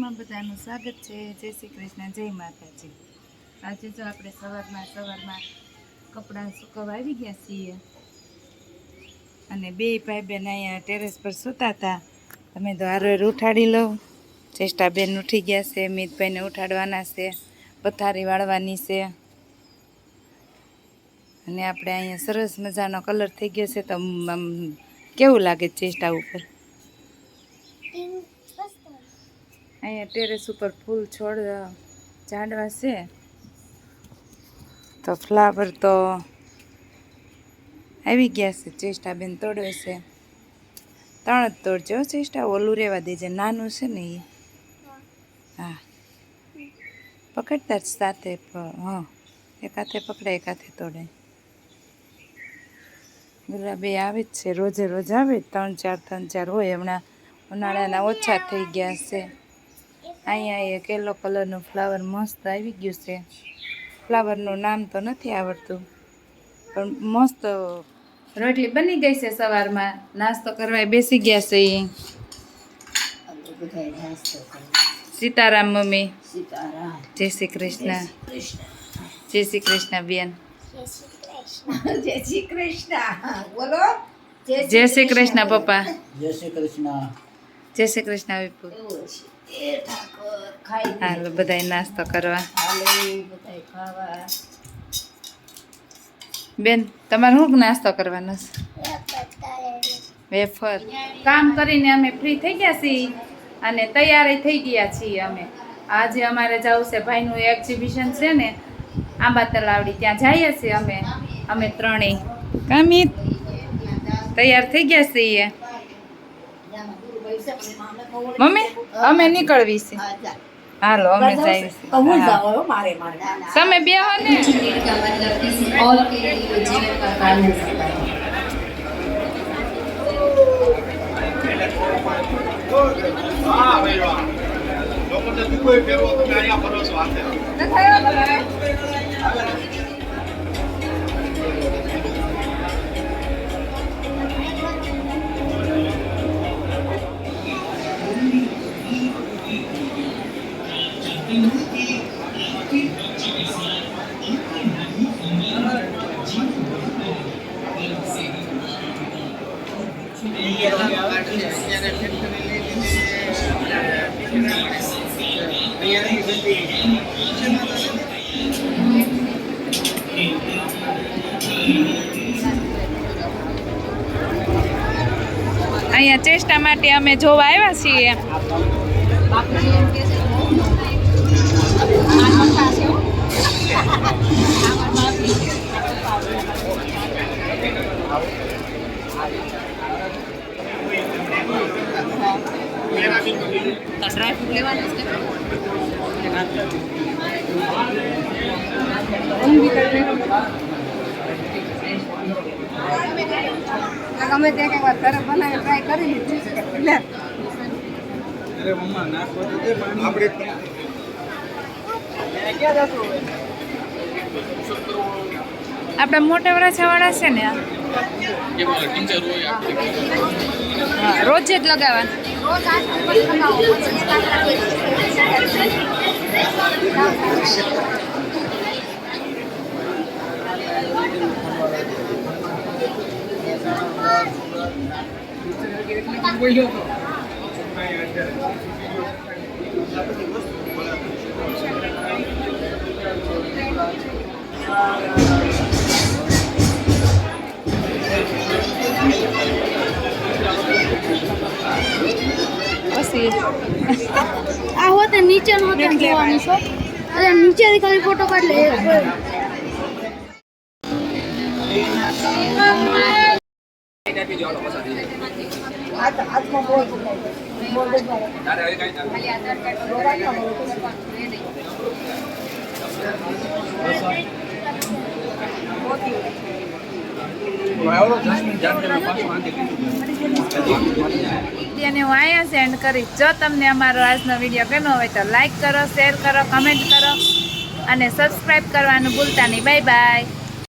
વિડીયોમાં બધાનું સ્વાગત છે। જય શ્રી કૃષ્ણ, જય માતાજી। આજે જો આપણે સવારમાં કપડાં સુકવવા આવી ગયા છીએ અને બે ભાઈ બેન અહીંયા ટેરેસ પર સૂતા હતા। તમે તો હારો ઉઠાડી લો। ચેષ્ટાબેન ઉઠી ગયા છે, મિતભાઈને ઉઠાડવાના છે, પથારી વાળવાની છે અને આપણે અહીંયા સરસ મજાનો કલર થઈ ગયો છે। તો કેવું લાગે ચેષ્ટા ઉપર? અહીંયા ટેરેસ ઉપર ફૂલ છોડ ઝાડવા છે તો ફ્લાવર તો આવી ગયા છે। ચેષ્ટાબેન તોડવે છે। 3 જ તોડજો ચેષ્ટા, ઓલું રહેવા દેજે, નાનું છે ને એ। હા પકડતા જ સાથે, હા એક હાથે પકડાય એક હાથે તોડાય। ગુલાબી આવે જ છે, રોજે રોજ આવે, 3-4 હોય। હમણાં ઉનાળાના ઓછા થઈ ગયા છે। અહીંયા એક યલો કલરનું ફ્લાવર મસ્ત આવી ગયું છે। ફ્લાવરનું નામ તો નથી આવડતું પણ મસ્ત રોટલી બની ગઈ છે। સવારમાં નાસ્તો કરવા બેસી ગયા છે। સીતારામ મમ્મી, જય શ્રી કૃષ્ણ, જય શ્રી કૃષ્ણ બેન, જય શ્રી કૃષ્ણ બોલો। જય શ્રી કૃષ્ણ પપ્પા, જય શ્રી કૃષ્ણ, જય શ્રી કૃષ્ણ વિપુ। હાલો બધાય નાસ્તો કરવા। બેન તમારે શું નાસ્તો કરવાનો છે? વેફર। કામ કરીને અમે ફ્રી થઈ ગયા છીએ અને તૈયારી થઈ ગયા છીએ અમે। આજે અમારે જવું છે, ભાઈનું એક્ઝિબિશન છે ને આંબા તલાવડી, ત્યાં જઈએ છીએ અમે ત્રણેય। કામિત તૈયાર થઈ ગયા છીએ મમ્મી, અમે નીકળવી છે। હાલો અમે જઈએ છીએ। તમે બે હો ને? અહીંયા ચેષ્ટા માટે અમે જોવા આવ્યા છીએ। ગમે તે કઈ વાર ઘરે બનાવી ટ્રાય કરી લીધી છે। આપણા મોટા વરાછાવાળા છે ને, રોજ જ લગાવવાનું। પછી આ હોતે નીચે નો જોવાની છો, અરે નીચેથી ખાલી ફોટો કાઢ લે। હું અહીંયા સેન્ડ કરીશ। જો તમને અમારો આજનો વિડીયો ગમ્યો હોય તો લાઈક કરો, શેર કરો, કમેન્ટ કરો અને સબસ્ક્રાઈબ કરવાનું ભૂલતા નહીં। Bye bye.